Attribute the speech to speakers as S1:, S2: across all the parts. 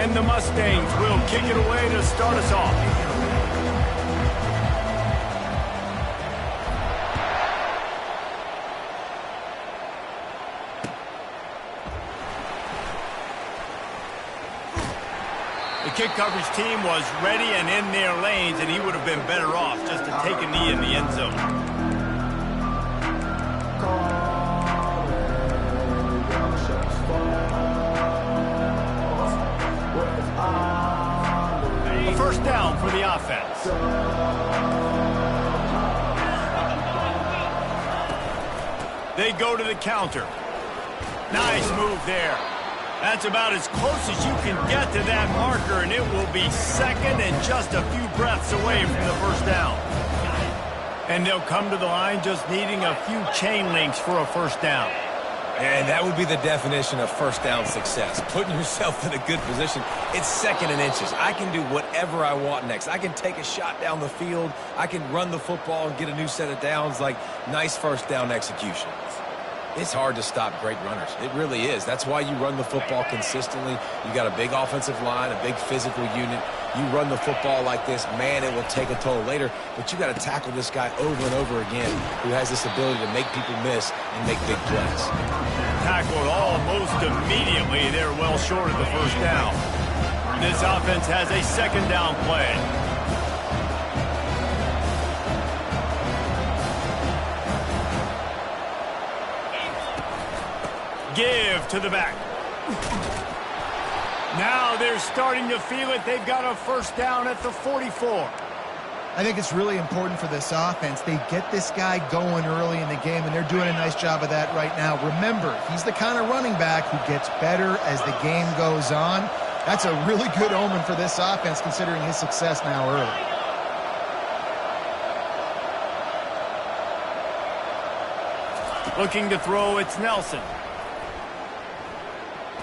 S1: And the Mustangs will kick it away to start us off. The kick coverage team was ready and in their lanes, and he would have been better off just to take a knee in the end zone. A first down for the offense. They go to the counter. Nice move there. That's about as close as you can get to that marker, and it will be second and just a few breaths away from the first down. And they'll come to the line just needing a few chain links for a first down.
S2: And that would be the definition of first down success. Putting yourself in a good position. It's second and inches. I can do whatever I want next. I can take a shot down the field. I can run the football and get a new set of downs. Like, nice first down execution. It's hard to stop great runners. It really is. That's why you run the football consistently. You got a big offensive line, a big physical unit. You run the football like this, man, it will take a toll later. But you got to tackle this guy over and over again who has this ability to make people miss and make big plays.
S1: Tackled almost immediately. They're well short of the first down. This offense has a second down play. Give to the back. Now they're starting to feel it. They've got a first down at the 44.
S3: I think it's really important for this offense. They get this guy going early in the game, and they're doing a nice job of that right now. Remember, he's the kind of running back who gets better as the game goes on. That's a really good omen for this offense, considering his success now early.
S1: Looking to throw, it's Nelson.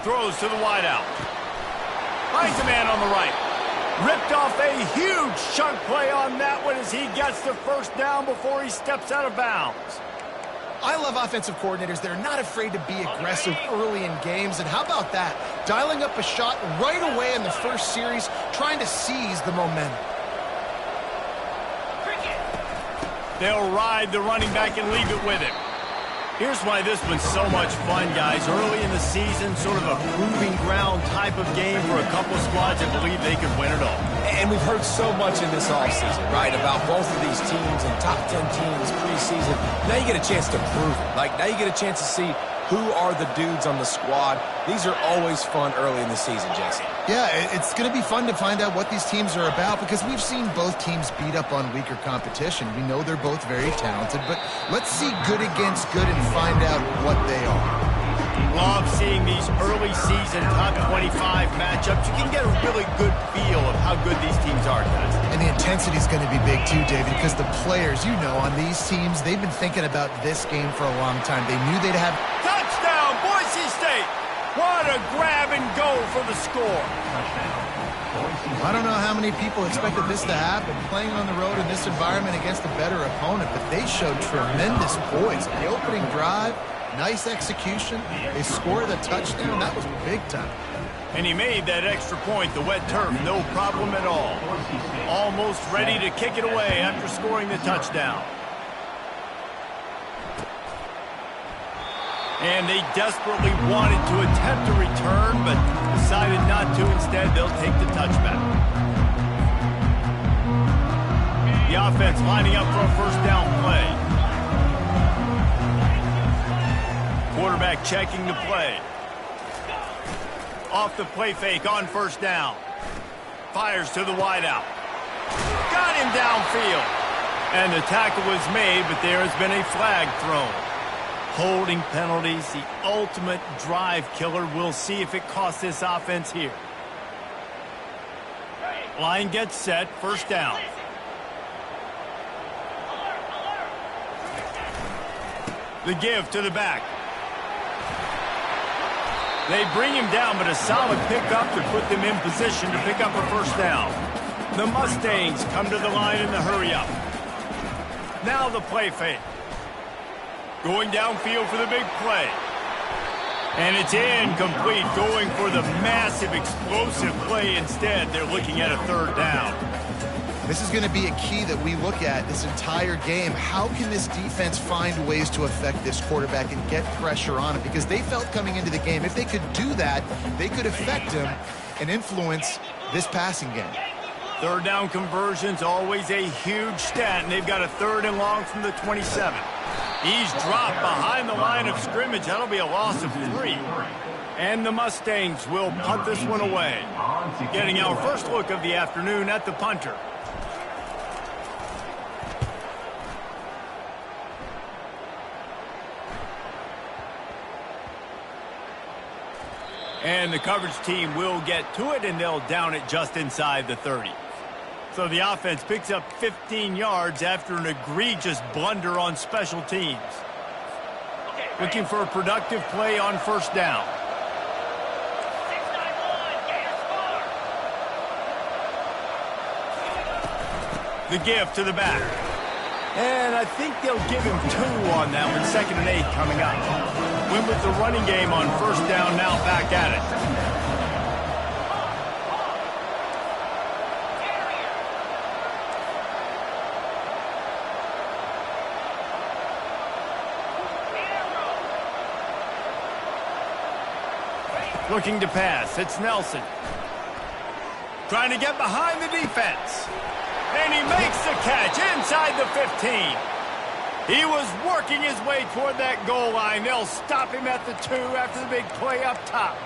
S1: Throws to the wideout. Finds a man on the right. Ripped off a huge chunk play on that one as he gets the first down before he steps out of bounds.
S3: I love offensive coordinators. They're not afraid to be aggressive early in games. And how about that? Dialing up a shot right away in the first series, trying to seize the momentum.
S1: They'll ride the running back and leave it with him. Here's why this one's so much fun, guys. Early in the season, sort of a proving ground type of game for a couple squads that believe they could win it all.
S2: And we've heard so much in this offseason, right, about both of these teams and top 10 teams preseason. Now you get a chance to prove it. Like, now you get a chance to see who are the dudes on the squad. These are always fun early in the season, Jesse.
S3: Yeah, it's going to be fun to find out what these teams are about because we've seen both teams beat up on weaker competition. We know they're both very talented, but let's see good against good and find out what they are.
S1: Love seeing these early season top 25 matchups. You can get a really good feel of how good these teams are, guys.
S3: And the intensity is going to be big too, David, because the players, you know, on these teams, they've been thinking about this game for a long time. They knew they'd have...
S1: Touchdown, Boise State! What a grab and go for the score.
S3: I don't know how many people expected this to happen, playing on the road in this environment against a better opponent, but they showed tremendous poise. The opening drive, nice execution. They scored a touchdown. That was big time.
S1: And he made that extra point, the wet turf, no problem at all. Almost ready to kick it away after scoring the touchdown. And they desperately wanted to attempt a return, but decided not to. Instead, they'll take the touchback. The offense lining up for a first down play. Quarterback checking the play. Off the play fake on first down. Fires to the wideout. Got him downfield. And the tackle was made, but there has been a flag thrown. Holding penalties, the ultimate drive killer. We'll see if it costs this offense here. Line gets set, first down. The give to the back. They bring him down, but a solid pickup to put them in position to pick up a first down. The Mustangs come to the line in the hurry up. Now the play fake. Going downfield for the big play. And it's incomplete, going for the massive explosive play instead. They're looking at a third down.
S3: This is going to be a key that we look at this entire game. How can this defense find ways to affect this quarterback and get pressure on him? Because they felt coming into the game, if they could do that, they could affect him and influence this passing game.
S1: Third down conversion's always a huge stat, and they've got a 3rd and long from the 27. He's dropped behind the line of scrimmage. That'll be a loss of 3. And the Mustangs will punt this one away. Getting our first look of the afternoon at the punter. And the coverage team will get to it, and they'll down it just inside the 30. So the offense picks up 15 yards after an egregious blunder on special teams. Looking for a productive play on first down. The give to the back. And I think they'll give him 2 on that one. 2nd and 8 coming up. Win with the running game on first down, now back at it. Looking to pass. It's Nelson. Trying to get behind the defense. And he makes the catch inside the 15. He was working his way toward that goal line. They'll stop him at the 2 after the big play up top.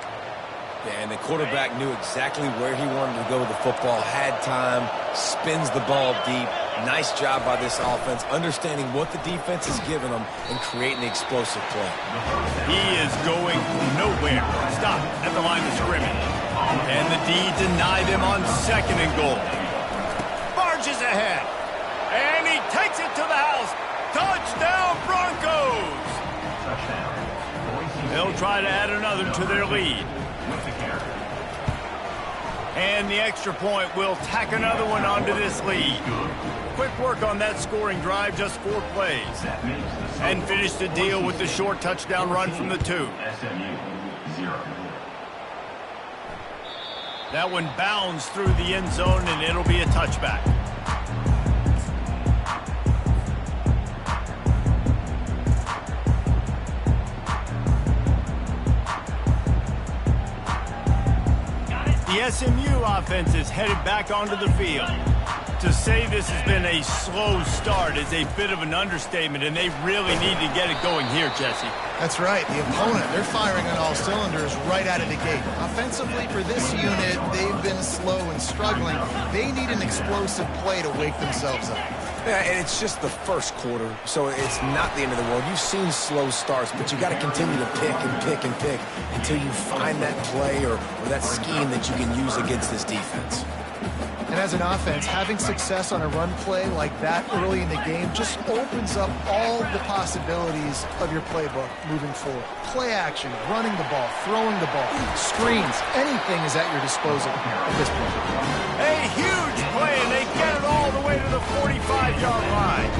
S2: Yeah, and the quarterback knew exactly where he wanted to go with the football, had time, spins the ball deep. Nice job by this offense, understanding what the defense is giving them and creating the explosive play.
S1: He is going nowhere. Stop at the line of scrimmage. And the D deny them on 2nd and goal. Barges ahead. And he takes it to the house. Touchdown, Broncos! They'll try to add another to their lead. And the extra point will tack another one onto this lead. Quick work on that scoring drive, just 4 plays. And finish the deal with the short touchdown run from the 2. That one bounds through the end zone, and it'll be a touchback. The SMU offense is headed back onto the field. To say this has been a slow start is a bit of an understatement, and they really need to get it going here, Jesse.
S3: That's right. The opponent, they're firing on all cylinders right out of the gate. Offensively, for this unit, they've been slow and struggling. They need an explosive play to wake themselves up.
S2: Yeah, and it's just the first quarter, so it's not the end of the world. You've seen slow starts, but you got to continue to pick and pick and pick until you find that play or that scheme that you can use against this defense.
S3: And as an offense, having success on a run play like that early in the game just opens up all the possibilities of your playbook moving forward. Play action, running the ball, throwing the ball, screens, anything is at your disposal at this point.
S1: A huge play, and they get it all the way to the 45-yard line.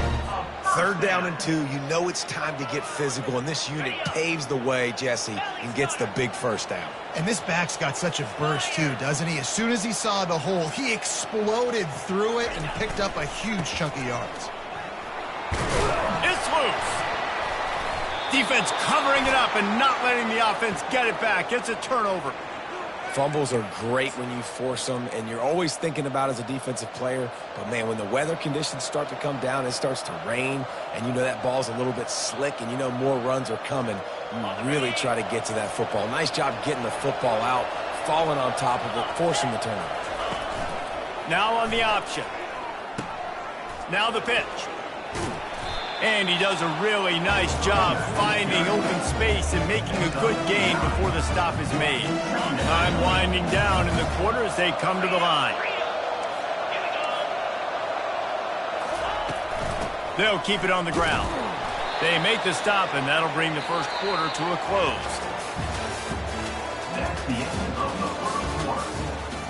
S2: 3rd down and 2, you know it's time to get physical, and this unit paves the way, Jesse, and gets the big first down.
S3: And this back's got such a burst, too, doesn't he? As soon as he saw the hole, he exploded through it and picked up a huge chunk of yards.
S1: It's loose. Defense covering it up and not letting the offense get it back. It's a turnover.
S2: Fumbles are great when you force them, and you're always thinking about as a defensive player, but man, when the weather conditions start to come down, it starts to rain, and you know that ball's a little bit slick, and you know more runs are coming, you really try to get to that football. Nice job getting the football out, falling on top of it, forcing the turnover.
S1: Now on the option. Now the pitch. And he does a really nice job finding open space and making a good gain before the stop is made. Time winding down in the quarter as they come to the line. They'll keep it on the ground. They make the stop, and that'll bring the first quarter to a close.
S4: That's the end of the first quarter.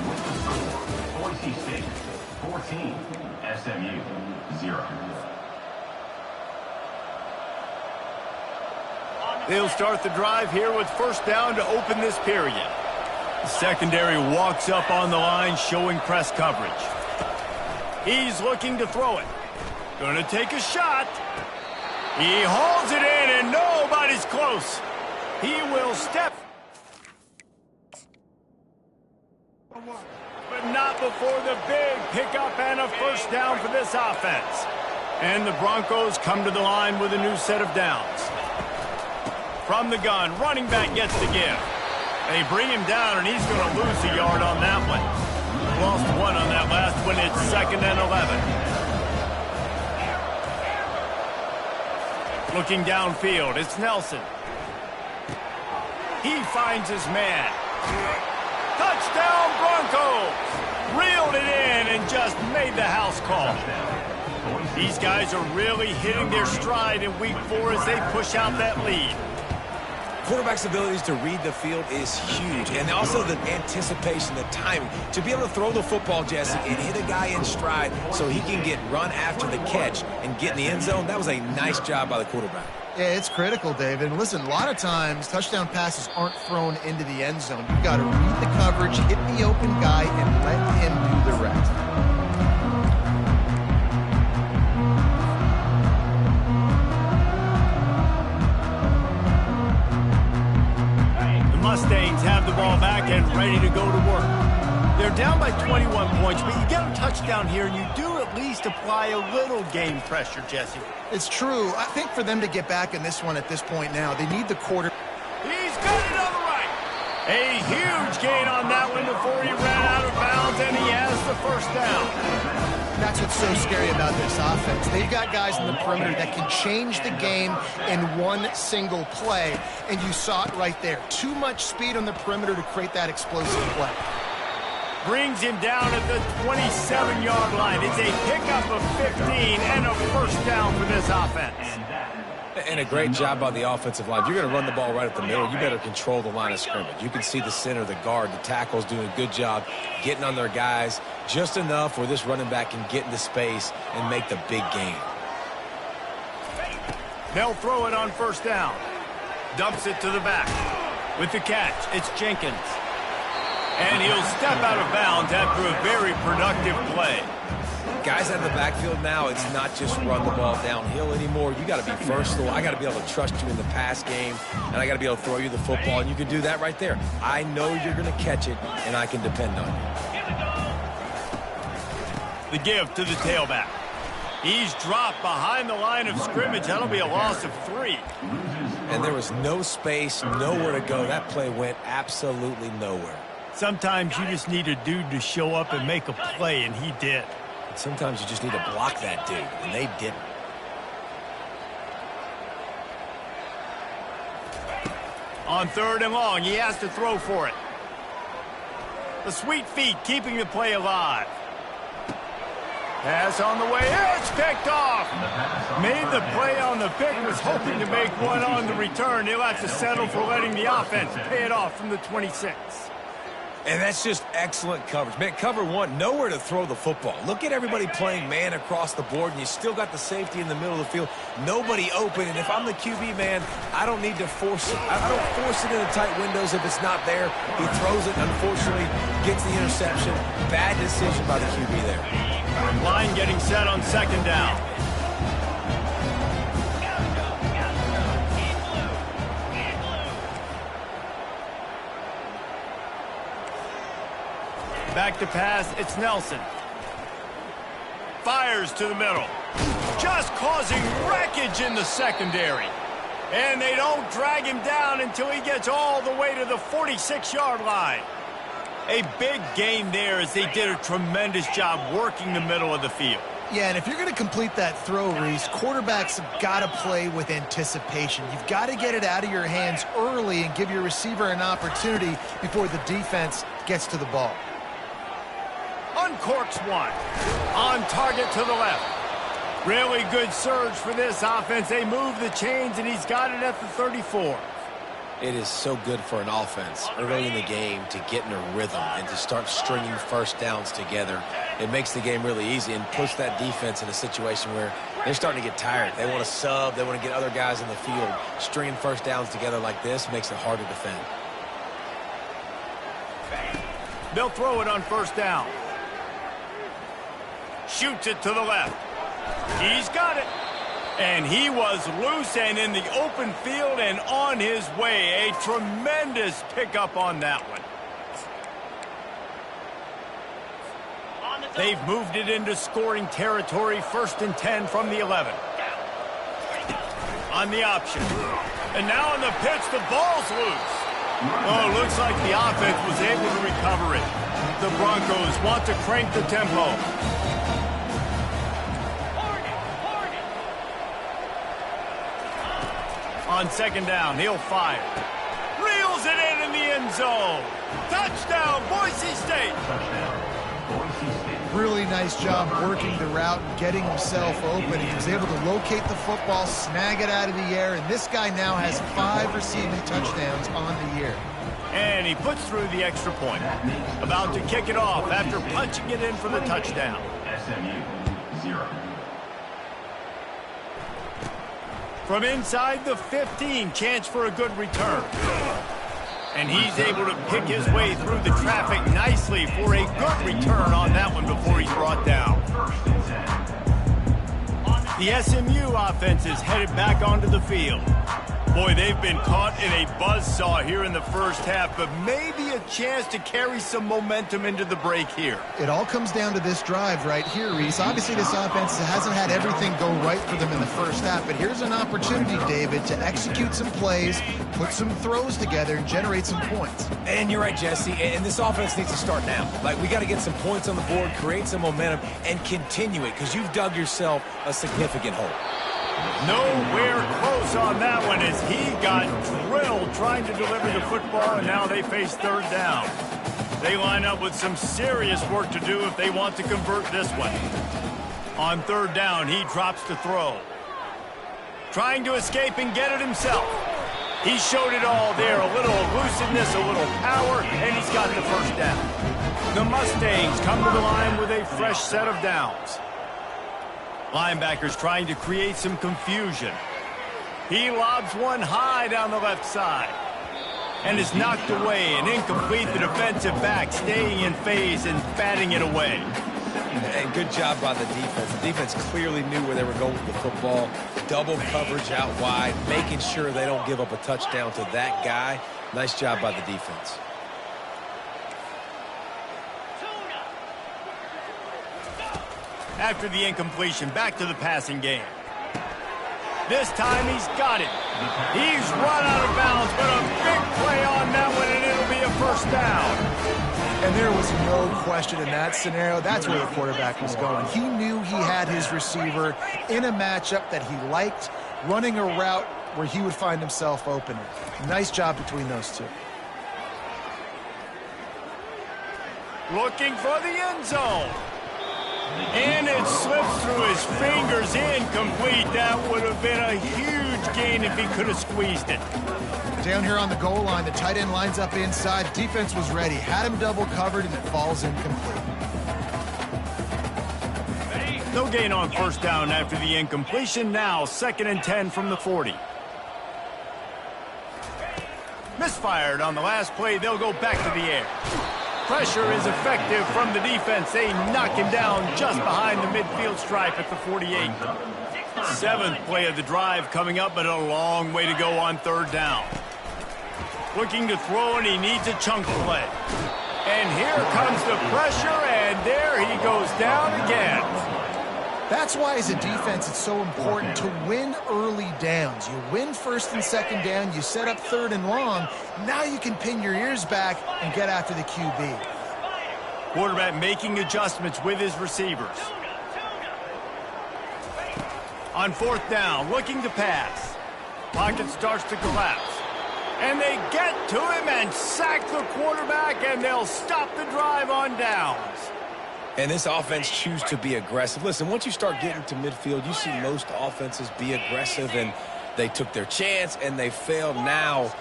S4: With the score, Boise State 14, SMU 0.
S1: They'll start the drive here with first down to open this period. The secondary walks up on the line, showing press coverage. He's looking to throw it. Gonna take a shot. He hauls it in, and nobody's close. He will step. But not before the big pickup and a first down for this offense. And the Broncos come to the line with a new set of downs. From the gun, running back gets the give. They bring him down, and he's going to lose a yard on that one. Lost one on that last one. It's 2nd and 11. Looking downfield, it's Nelson. He finds his man. Touchdown, Broncos! Reeled it in and just made the house call. These guys are really hitting their stride in week 4 as they push out that lead.
S2: Quarterback's abilities to read the field is huge, and also the anticipation, the timing. To be able to throw the football, Jesse, and hit a guy in stride so he can get run after the catch and get in the end zone, that was a nice job by the quarterback.
S3: Yeah, it's critical, David. And listen, a lot of times touchdown passes aren't thrown into the end zone. You've got to read the coverage, hit the open guy, and let him do the rest.
S1: Mustangs have the ball back and ready to go to work. They're down by 21 points, but you get a touchdown here, and you do at least apply a little game pressure, Jesse.
S3: It's true. I think for them to get back in this one at this point now, they need the quarter.
S1: He's got it on the right. A huge gain on that one before he ran out of bounds, and he has the first down.
S3: That's what's so scary about this offense. They've got guys in the perimeter that can change the game in one single play, and you saw it right there. Too much speed on the perimeter to create that explosive play.
S1: Brings him down at the 27-yard line. It's a pickup of 15 and a first down for this offense.
S2: And a great job by the offensive line. If you're going to run the ball right at the middle, you better control the line of scrimmage. You can see the center, the guard, the tackles doing a good job getting on their guys just enough where this running back can get into space and make the big gain.
S1: They'll throw it on first down. Dumps it to the back. With the catch, it's Jenkins. And he'll step out of bounds after a very productive play.
S2: Guys out of the backfield now, it's not just run the ball downhill anymore. You got to be versatile. I got to be able to trust you in the pass game, and I got to be able to throw you the football, and you can do that right there. I know you're going to catch it, and I can depend on you.
S1: The give to the tailback. He's dropped behind the line of scrimmage. That'll be a loss of 3.
S2: And there was no space, nowhere to go. That play went absolutely nowhere.
S1: Sometimes you just need a dude to show up and make a play, and he did.
S2: Sometimes you just need to block that dude, and they didn't.
S1: On 3rd and long, he has to throw for it. The sweet feet keeping the play alive. Pass on the way. It's picked off. Made the play on the pick, was hoping to make one on the return. He'll have to settle for letting the offense pay it off from the 26.
S2: And that's just excellent coverage. Man, cover one, nowhere to throw the football. Look at everybody playing man across the board, and you still got the safety in the middle of the field. Nobody open, and if I'm the QB, man, I don't need to force it. I don't force it into tight windows if it's not there. He throws it, unfortunately, gets the interception. Bad decision by the QB there.
S1: Line getting set on 2nd down. Back to pass, it's Nelson. Fires to the middle. Just causing wreckage in the secondary. And they don't drag him down until he gets all the way to the 46-yard line. A big gain there as they did a tremendous job working the middle of the field.
S3: Yeah, and if you're going to complete that throw, Reese, quarterbacks have got to play with anticipation. You've got to get it out of your hands early and give your receiver an opportunity before the defense gets to the ball.
S1: Uncorks one. On target to the left. Really good surge for this offense. They move the chains, and he's got it at the 34.
S2: It is so good for an offense early in the game to get in a rhythm and to start stringing first downs together. it makes the game really easy and puts that defense in a situation where they're starting to get tired. They want to sub. They want to get other guys in the field. Stringing first downs together like this makes it hard to defend.
S1: They'll throw it on first down. Shoots it to the left. He's got it. And he was loose and in the open field and on his way. A tremendous pickup on that one. They've moved it into scoring territory, 1st and 10 from the 11. On the option. And now on the pitch, the ball's loose. Oh, looks like the offense was able to recover it. The Broncos want to crank the tempo. On 2nd down, he'll fire. Reels it in the end zone. Touchdown, Boise State.
S4: Touchdown, Boise State.
S3: Really nice job working the route and getting himself open. He was able to locate the football, snag it out of the air, and this guy now has 5 receiving touchdowns on the year.
S1: And he puts through the extra point. About to kick it off after punching it in for the touchdown.
S4: SMU, 0.
S1: From inside the 15, chance for a good return. And he's able to pick his way through the traffic nicely for a good return on that one before he's brought down. The SMU offense is headed back onto the field. Boy, they've been caught in a buzzsaw here in the first half, but maybe a chance to carry some momentum into the break here.
S3: It all comes down to this drive right here, Reese. Obviously, this offense hasn't had everything go right for them in the first half, but here's an opportunity, David, to execute some plays, put some throws together, and generate some points.
S2: And you're right, Jesse, and this offense needs to start now. Like, we got to get some points on the board, create some momentum, and continue it, because you've dug yourself a significant hole.
S1: Nowhere close on that one as he got drilled trying to deliver the football, and now they face 3rd down. They line up with some serious work to do if they want to convert this one. On 3rd down, he drops to throw. Trying to escape and get it himself. He showed it all there, a little elusiveness, a little power, and he's got the first down. The Mustangs come to the line with a fresh set of downs. Linebackers trying to create some confusion. He lobs one high down the left side. And is knocked away and incomplete. The defensive back staying in phase and batting it away.
S2: And good job by the defense. The defense clearly knew where they were going with the football. Double coverage out wide, making sure they don't give up a touchdown to that guy. Nice job by the defense.
S1: After the incompletion, back to the passing game. This time he's got it. He's run out of bounds, but a big play on that one, and it'll be a first down.
S3: And there was no question in that scenario. That's where the quarterback was going. He knew he had his receiver in a matchup that he liked, running a route where he would find himself open. Nice job between those two.
S1: Looking for the end zone. And it slips through his fingers, incomplete. That would have been a huge gain if he could have squeezed it.
S3: Down here on the goal line, the tight end lines up inside. Defense was ready, had him double covered, and it falls incomplete.
S1: No gain on first down after the incompletion. Now 2nd and 10 from the 40. Misfired on the last play. They'll go back to the air. Pressure is effective from the defense. They knock him down just behind the midfield stripe at the 48. 7th play of the drive coming up, but a long way to go on 3rd down. Looking to throw, and he needs a chunk play. And here comes the pressure, and there he goes down again.
S3: That's why, as a defense, it's so important to win early downs. You win 1st and 2nd down, you set up 3rd and long. Now you can pin your ears back and get after the QB.
S1: Quarterback making adjustments with his receivers. On 4th down, looking to pass. Pocket starts to collapse. And they get to him and sack the quarterback, and they'll stop the drive on downs.
S2: And this offense chooses to be aggressive. Listen, once you start getting to midfield, you see most offenses be aggressive, and they took their chance, and they failed. Now,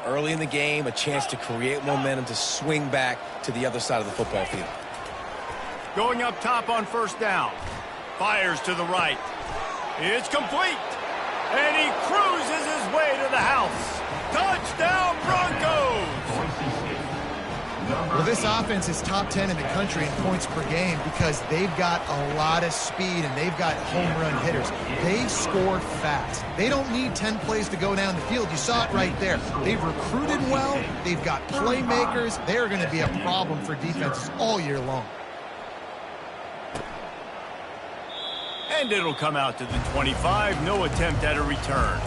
S2: early in the game, a chance to create momentum to swing back to the other side of the football field.
S1: Going up top on first down. Fires to the right. It's complete. And he cruises his way to the house. Touchdown, Broncos!
S3: Well, this offense is top 10 in the country in points per game because they've got a lot of speed and they've got home run hitters. They score fast. They don't need 10 plays to go down the field. You saw it right there. They've recruited well. They've got playmakers. They're going to be a problem for defenses all year long.
S1: And it'll come out to the 25. No attempt at a return.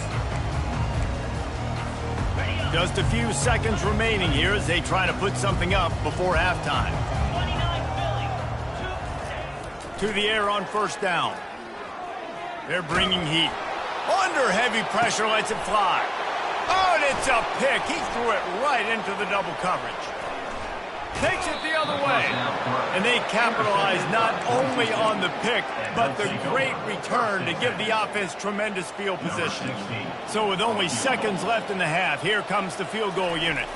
S1: Just a few seconds remaining here as they try to put something up before halftime. To the air on first down. They're bringing heat. Under heavy pressure, lets it fly. Oh, and it's a pick. He threw it right into the double coverage. Takes it the other way. And they capitalize not only on the pick, but the great return to give the offense tremendous field position. So with only seconds left in the half, here comes the field goal unit.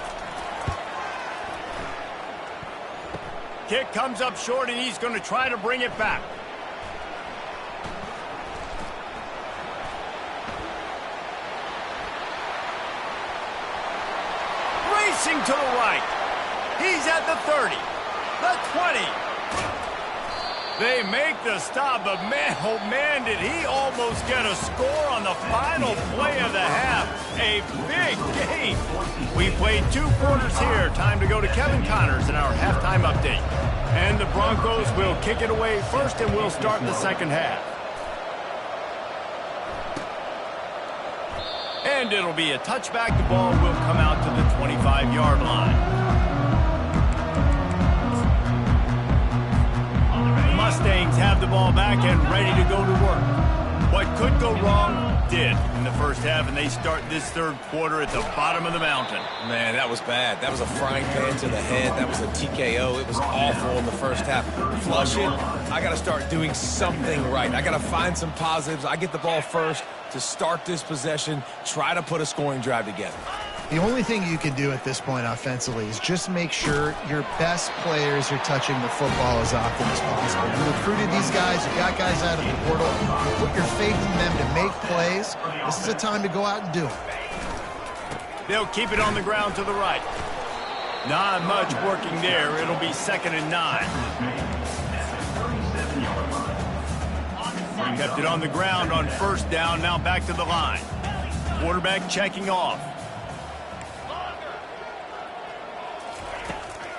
S1: Kick comes up short, and he's going to try to bring it back. Racing to the right. He's at the 30, the 20. They make the stop, but man, oh man, did he almost get a score on the final play of the half. A big game. We played 2 quarters here. Time to go to Kevin Connors in our halftime update. And the Broncos will kick it away first, and we'll start the second half. And it'll be a touchback. The ball will come out to the 25-yard line. Mustangs have the ball back and ready to go to work. What could go wrong did in the first half, and they start this third quarter at the bottom of the mountain.
S2: Man, that was bad. That was a frying pan to the head. That was a TKO. It was awful in the first half. Flush it. I got to start doing something right. I got to find some positives. I get the ball first to start this possession, try to put a scoring drive together.
S3: The only thing you can do at this point offensively is just make sure your best players are touching the football as often as possible. You recruited these guys, you got guys out of the portal, you put your faith in them to make plays. This is a time to go out and do it.
S1: They'll keep it on the ground to the right. Not much working there. It'll be 2nd and 9. Kept it on the ground on first down, now back to the line. Quarterback checking off.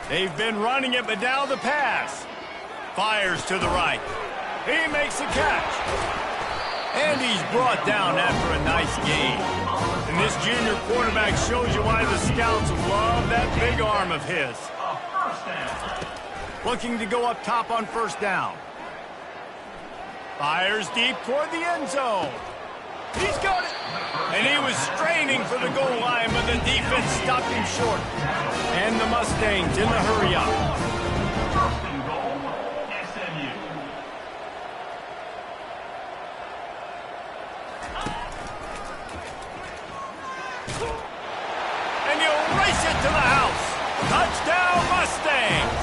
S1: They've been running it, but now the pass. Fires to the right. He makes the catch. And he's brought down after a nice game. And this junior quarterback shows you why the scouts love that big arm of his. Looking to go up top on first down. Fires deep toward the end zone. He's got it. And he was straining for the goal line, but the defense stopped him short. And the Mustangs in the hurry-up.
S4: First and goal, SMU.
S1: And he'll race it to the house. Touchdown, Mustangs!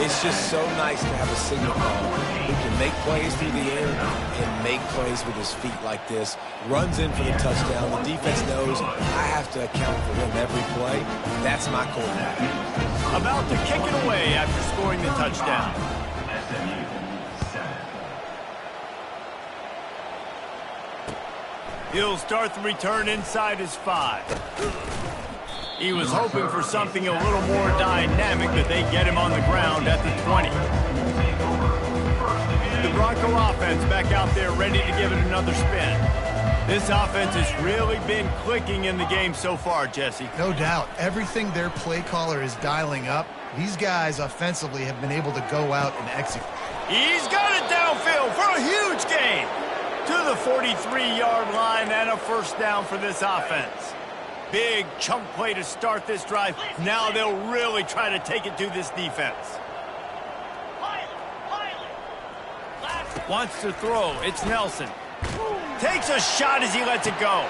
S2: It's just so nice to have a signal call who can make plays through the air and make plays with his feet like this. Runs in for the touchdown. The defense knows I have to account for him every play. That's my quarterback.
S1: About to kick it away after scoring the touchdown.
S4: SMU 7.
S1: He'll start the return inside his 5. He was hoping for something a little more dynamic, but they get him on the ground at the 20. The Bronco offense back out there ready to give it another spin. This offense has really been clicking in the game so far, Jesse.
S3: No doubt. Everything their play caller is dialing up, these guys offensively have been able to go out and execute.
S1: He's got it downfield for a huge gain. To the 43-yard line and a first down for this offense. Big chunk play to start this drive. Now they'll really try to take it to this defense. Wants to throw. It's Nelson. Takes a shot as he lets it go.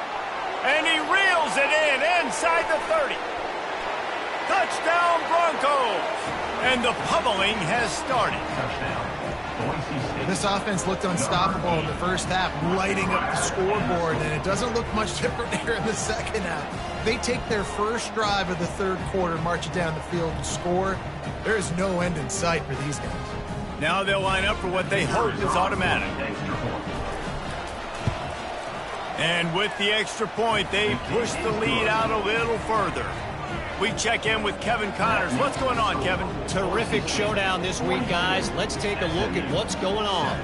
S1: And he reels it in inside the 30. Touchdown, Broncos. And the pummeling has started.
S3: This offense looked unstoppable in the first half, lighting up the scoreboard, and it doesn't look much different here in the second half. They take their first drive of the third quarter, march it down the field, and score. There is no end in sight for these guys.
S1: Now they'll line up for what they hope is automatic. And with the extra point, they push the lead out a little further. We check in with Kevin Connors. What's going on, Kevin?
S5: Terrific showdown this week, guys. Let's take a look at what's going on.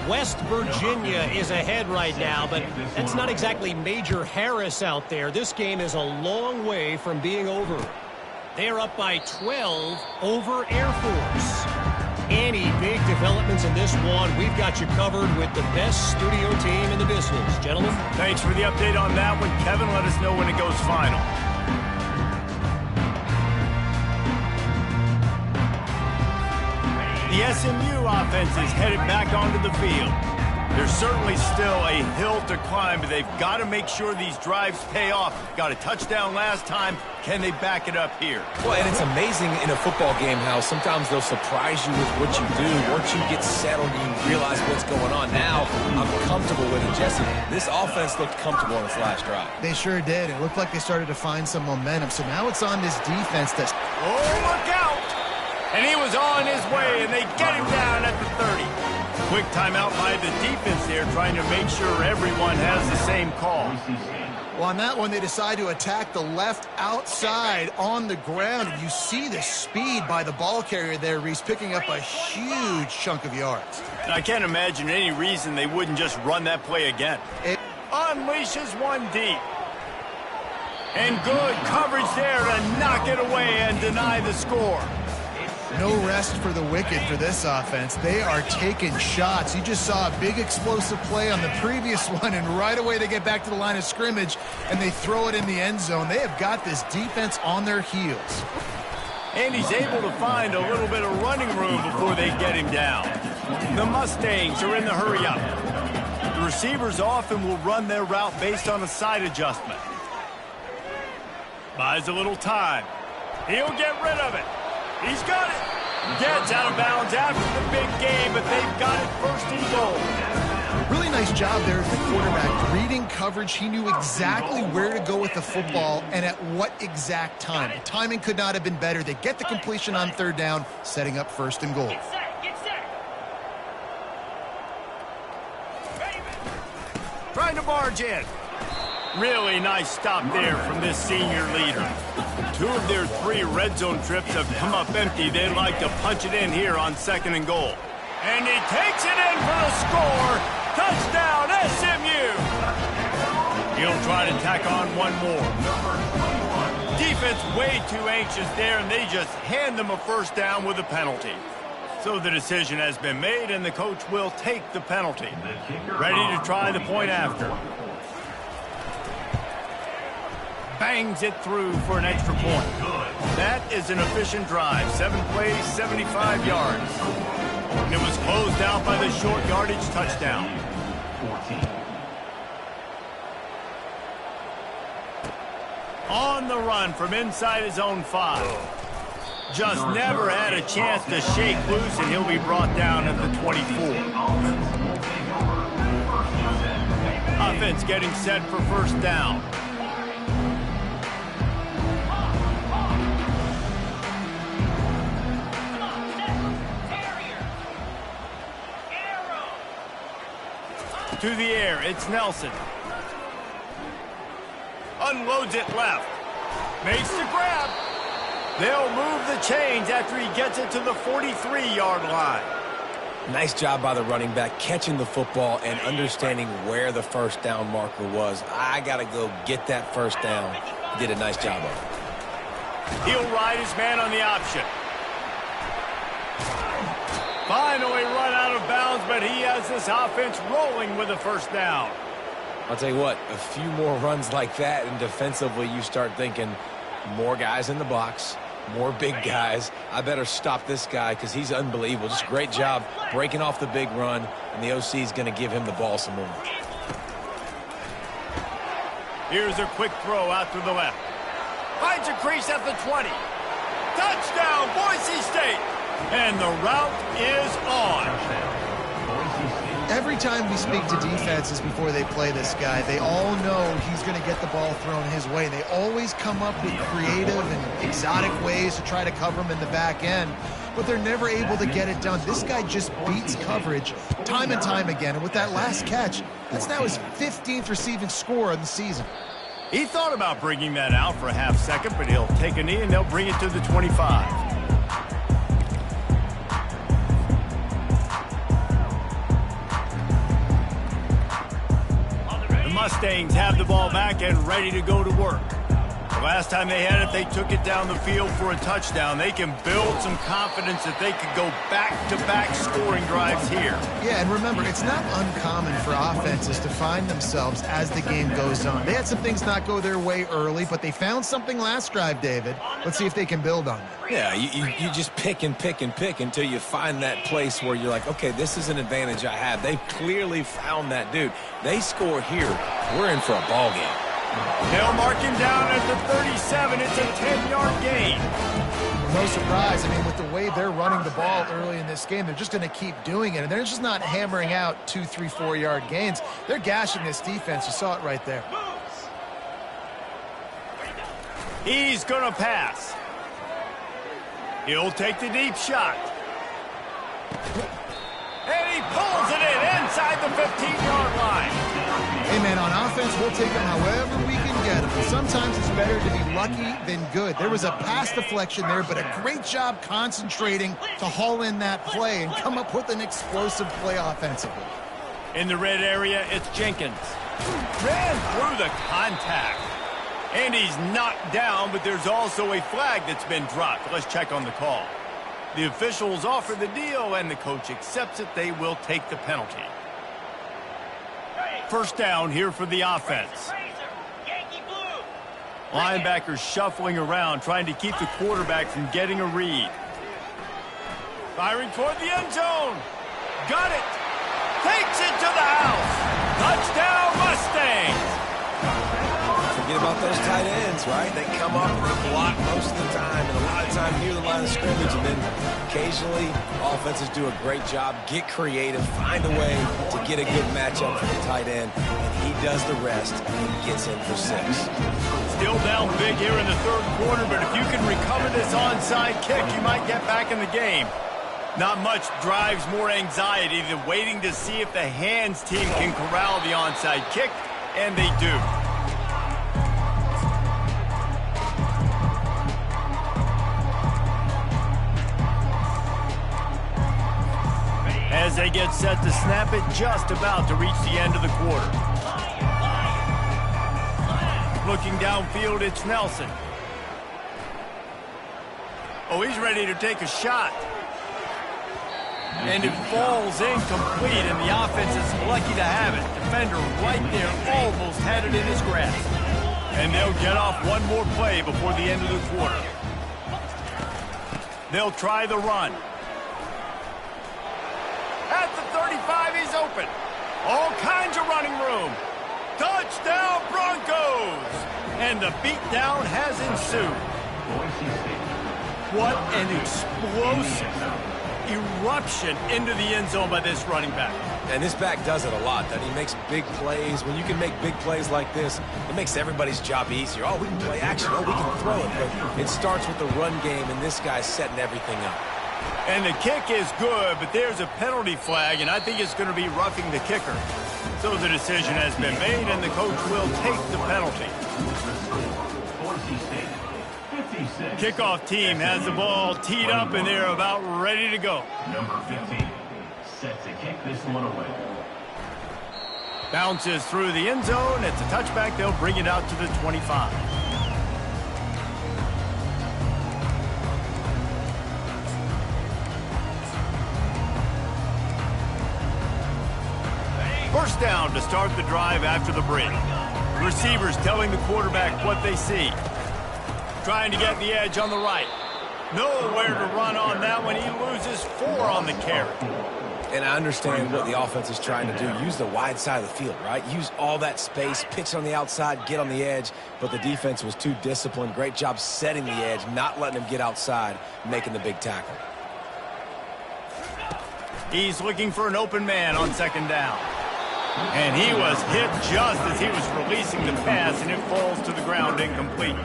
S5: West Virginia is ahead right now, but that's not exactly Major Harris out there. This game is a long way from being over. They're up by 12 over Air Force. Any big developments in this one, we've got you covered with the best studio team in the business. Gentlemen?
S1: Thanks for the update on that one, Kevin. Let us know when it goes final. The SMU offense is headed back onto the field. There's certainly still a hill to climb, but they've got to make sure these drives pay off. Got a touchdown last time. Can they back it up here?
S2: Well, and it's amazing in a football game how sometimes they'll surprise you with what you do. Once you get settled, you realize what's going on. Now, I'm comfortable with it, Jesse. This offense looked comfortable on its last drive.
S3: They sure did. It looked like they started to find some momentum. So now it's on this defense to...
S1: Oh, look out! And he was on his way, and they get him down at the 30. Quick timeout by the defense there, trying to make sure everyone has the same call.
S3: Well, on that one, they decide to attack the left outside on the ground. And you see the speed by the ball carrier there, Reese, picking up a huge chunk of yards.
S1: And I can't imagine any reason they wouldn't just run that play again. It unleashes one deep. And good coverage there to knock it away and deny the score.
S3: No rest for the wicked for this offense. They are taking shots. You just saw a big explosive play on the previous one, and right away they get back to the line of scrimmage, and they throw it in the end zone. They have got this defense on their heels.
S1: And he's able to find a little bit of running room before they get him down. The Mustangs are in the hurry up. The receivers often will run their route based on a side adjustment. Buys a little time. He'll get rid of it. He's got it. Gets out of bounds after the big game, but they've got it first and goal.
S3: Really nice job there as the quarterback. Reading coverage, he knew exactly where to go with the football and at what exact time. The timing could not have been better. They get the completion on third down, setting up first and goal.
S1: Get set. Trying to barge in. Really nice stop there from this senior leader. 2 of their 3 red zone trips have come up empty. They'd like to punch it in here on second and goal. And he takes it in for the score. Touchdown, SMU. He'll try to tack on one more. Defense way too anxious there, and they just hand them a first down with a penalty. So the decision has been made, and the coach will take the penalty. Ready to try the point after. Bangs it through for an extra point. That is an efficient drive. 7 plays, 75 yards. And it was closed out by the short yardage touchdown.
S4: 14.
S1: On the run from inside his own 5. Just never had a chance to shake loose, and he'll be brought down at the 24. Offense getting set for first down. To the air, it's Nelson. Unloads it left. Makes the grab. They'll move the chains after he gets it to the 43-yard line.
S2: Nice job by the running back, catching the football and understanding where the first down marker was. I got to go get that first down. He did a nice job of it.
S1: He'll ride his man on the option. Finally run out of bounds, but he has this offense rolling with a first down.
S2: I'll tell you what, a few more runs like that, and defensively you start thinking more guys in the box, more big guys. I better stop this guy because he's unbelievable. Just great job breaking off the big run, and the OC is going to give him the ball some more.
S1: Here's a quick throw out to the left. Finds a crease at the 20. Touchdown, Boise State! And the route is on.
S3: Every time we speak to defenses before they play this guy, they all know he's going to get the ball thrown his way. They always come up with creative and exotic ways to try to cover him in the back end, but they're never able to get it done. This guy just beats coverage time and time again, and with that last catch, that's now his 15th receiving score of the season.
S1: He thought about bringing that out for a half second, but he'll take a knee and they'll bring it to the 25. Mustangs have the ball back and ready to go to work. The last time they had it, they took it down the field for a touchdown. They can build some confidence that they could go back-to-back scoring drives here.
S3: Yeah, and remember, it's not uncommon for offenses to find themselves as the game goes on. They had some things not go their way early, but they found something last drive, David. Let's see if they can build on it.
S2: Yeah, you just pick and pick and pick until you find that place where you're like, okay, this is an advantage I have. They've clearly found that, dude. They score here, we're in for a ball game.
S1: They'll mark him down at the 37. It's a 10-yard gain.
S3: No surprise. I mean, with the way they're running the ball early in this game, they're just going to keep doing it. And they're just not hammering out 2, 3, 4-yard gains. They're gashing this defense. You saw it right there.
S1: He's going to pass. He'll take the deep shot. And he pulls it in inside the 15-yard line.
S3: Hey, man, on offense, we'll take them however we can get them. And sometimes it's better to be lucky than good. There was a pass deflection there, but a great job concentrating to haul in that play and come up with an explosive play offensively.
S1: In the red area, it's Jenkins. Ran through the contact. And he's knocked down, but there's also a flag that's been dropped. Let's check on the call. The officials offer the deal, and the coach accepts it. They will take the penalty. First down here for the offense. Linebackers shuffling around, trying to keep the quarterback from getting a read. Firing toward the end zone. Got it. Takes it to the house. Touchdown, Mustangs.
S2: Forget about those tight ends, right? They come up and they block most of the time, and a lot of time near the line of scrimmage, and then occasionally offenses do a great job, get creative, find a way to get a good matchup for the tight end, and he does the rest and gets in for 6.
S1: Still down big here in the third quarter, but if you can recover this onside kick, you might get back in the game. Not much drives more anxiety than waiting to see if the hands team can corral the onside kick, and they do. As they get set to snap it, just about to reach the end of the quarter. Looking downfield, it's Nelson. Oh, he's ready to take a shot. And it falls incomplete, and the offense is lucky to have it. Defender right there almost had it in his grasp. And they'll get off one more play before the end of the quarter. They'll try the run. At the 35, he's open. All kinds of running room. Touchdown, Broncos! And the beatdown has ensued. What an explosive eruption into the end zone by this running back.
S2: And this back does it a lot, doesn't he? He makes big plays. When you can make big plays like this, it makes everybody's job easier. Oh, we can play action. Oh, we can throw it. But it starts with the run game, and this guy's setting everything up.
S1: And the kick is good, but there's a penalty flag, and I think it's going to be roughing the kicker. So the decision has been made, and the coach will take the penalty. Kickoff team has the ball teed up, and they're about ready to go.
S4: Number 15, set to kick this one away.
S1: Bounces through the end zone. It's a touchback. They'll bring it out to the 25. First down to start the drive after the break. Receivers telling the quarterback what they see. Trying to get the edge on the right. Nowhere to run on that one. He loses 4 on the carry.
S2: And I understand what the offense is trying to do. Use the wide side of the field, right? Use all that space, pitch on the outside, get on the edge. But the defense was too disciplined. Great job setting the edge, not letting him get outside, making the big tackle.
S1: He's looking for an open man on 2nd down. And he was hit just as he was releasing the pass, and it falls to the ground incomplete.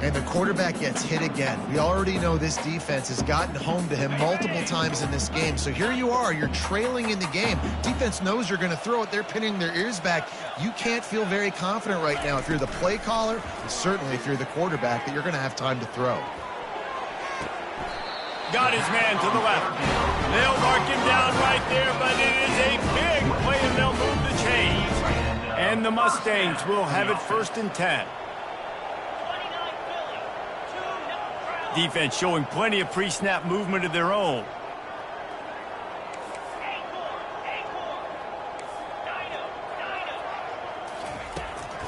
S3: And the quarterback gets hit again. We already know this defense has gotten home to him multiple times in this game. So here you are, you're trailing in the game. Defense knows you're going to throw it. They're pinning their ears back. You can't feel very confident right now if you're the play caller, and certainly if you're the quarterback, that you're going to have time to throw.
S1: Got his man to the left. They'll mark him down right there, but it is a big play, and they'll move the chains. And the Mustangs will have it 1st and 10. Defense showing plenty of pre-snap movement of their own.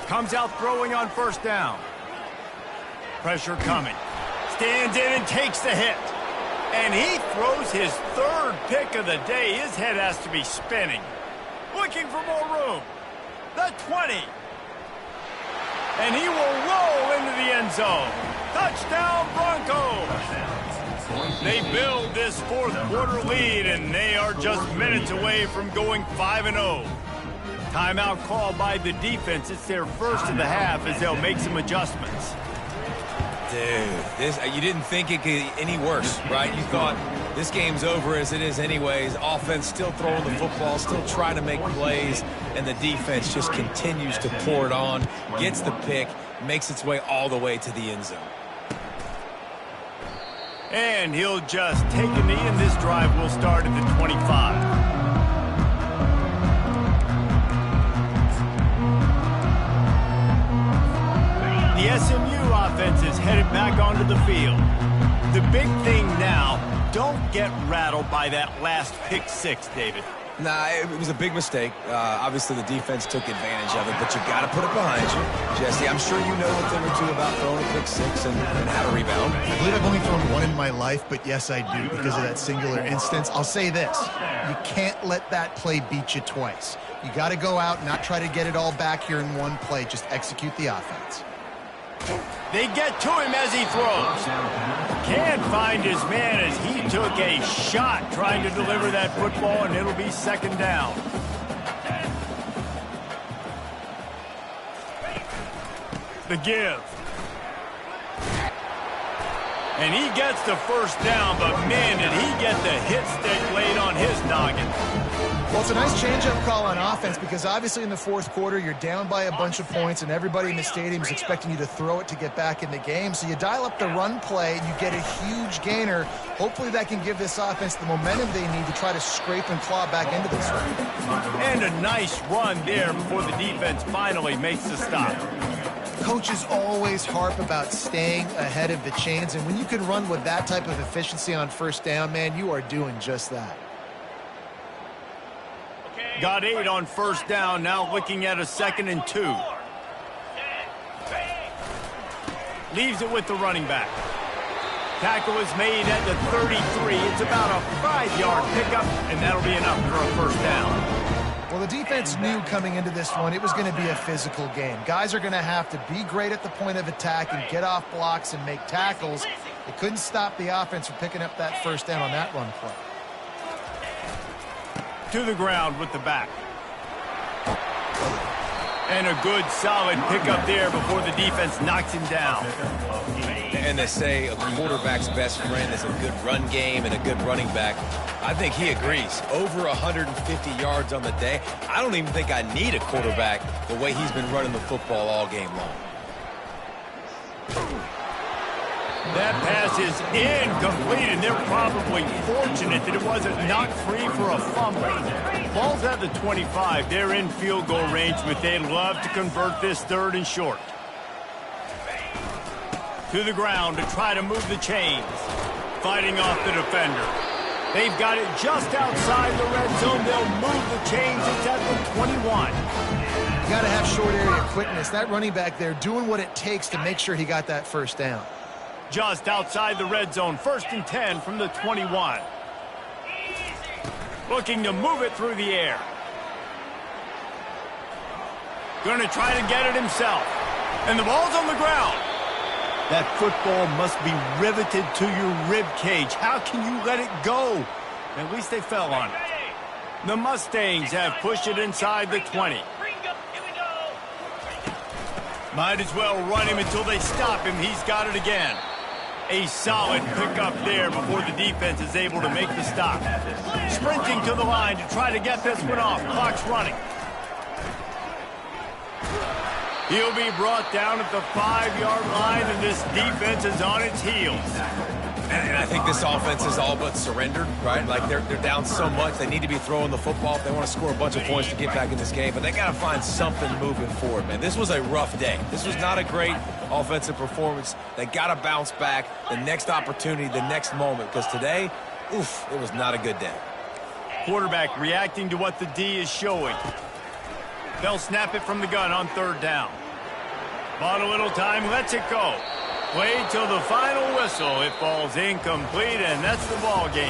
S1: Comes out throwing on 1st down. Pressure coming. Stands in and takes the hit. And he throws his 3rd pick of the day. His head has to be spinning. Looking for more room. The 20. And he will roll into the end zone. Touchdown, Broncos. They build this 4th quarter lead, and they are just minutes away from going 5-0. Timeout called by the defense. It's their first of the half as they'll make some adjustments.
S2: Dude, you didn't think it could get any worse, right? You thought this game's over as it is anyways. Offense still throwing the football, still trying to make plays, and the defense just continues to pour it on, gets the pick, makes its way all the way to the end zone.
S1: And he'll just take a knee, and this drive will start at the 25. The SMU offense is headed back onto the field. The big thing now, don't get rattled by that last pick 6, David.
S2: Nah, it was a big mistake. Obviously, the defense took advantage of it, but you got to put it behind you. Jesse, I'm sure you know a thing or two about throwing a pick 6 and how to rebound.
S3: I believe I've only thrown 1 in my life, but yes, I do because of that singular instance. I'll say this. You can't let that play beat you twice. You got to go out and not try to get it all back here in one play. Just execute the offense.
S1: They get to him as he throws. Can't find his man as he took a shot trying to deliver that football, and it'll be 2nd down. The give. And he gets the 1st down, but man, did he get the hit stick laid on his noggin.
S3: Well, it's a nice change-up call on offense because obviously in the 4th quarter, you're down by a bunch of points and everybody in the stadium is expecting you to throw it to get back in the game. So you dial up the run play and you get a huge gainer. Hopefully that can give this offense the momentum they need to try to scrape and claw back into this one.
S1: And a nice run there before the defense finally makes the stop.
S3: Coaches always harp about staying ahead of the chains, and when you can run with that type of efficiency on 1st down, man, you are doing just that.
S1: Got 8 on 1st down, now looking at a 2nd and 2. Leaves it with the running back. Tackle is made at the 33. It's about a 5-yard pickup, and that'll be enough for a 1st down.
S3: Well, the defense knew coming into this one it was going to be a physical game. Guys are going to have to be great at the point of attack and get off blocks and make tackles. They couldn't stop the offense from picking up that 1st down on that run play.
S1: To the ground with the back. And a good solid pickup there before the defense knocks him down.
S2: And they say a quarterback's best friend is a good run game and a good running back. I think he agrees. Over 150 yards on the day. I don't even think I need a quarterback the way he's been running the football all game long.
S1: That pass is incomplete, and they're probably fortunate that it wasn't knocked free for a fumble. Ball's at the 25. They're in field goal range, but they'd love to convert this 3rd and short. To the ground to try to move the chains. Fighting off the defender. They've got it just outside the red zone. They'll move the chains. It's at the 21.
S3: You got to have short area quickness. That running back there doing what it takes to make sure he got that 1st down.
S1: Just outside the red zone, 1st and 10 from the 21. Looking to move it through the air. Going to try to get it himself. And the ball's on the ground. That football must be riveted to your rib cage. How can you let it go? At least they fell on it. The Mustangs have pushed it inside the 20. Might as well run him until they stop him. He's got it again. A solid pickup there before the defense is able to make the stop. Sprinting to the line to try to get this one off. Clock's running. He'll be brought down at the 5-yard line, and this defense is on its heels.
S2: And I think this offense is all but surrendered, right? Like, they're down so much. They need to be throwing the football if they want to score a bunch of points to get back in this game. But they got to find something moving forward, man. This was a rough day. This was not a great offensive performance. They got to bounce back the next opportunity, the next moment. Because today, oof, it was not a good day.
S1: Quarterback reacting to what the D is showing. They'll snap it from the gun on 3rd down. Bought a little time, lets it go. Played till the final whistle. It falls incomplete, and that's the ball game.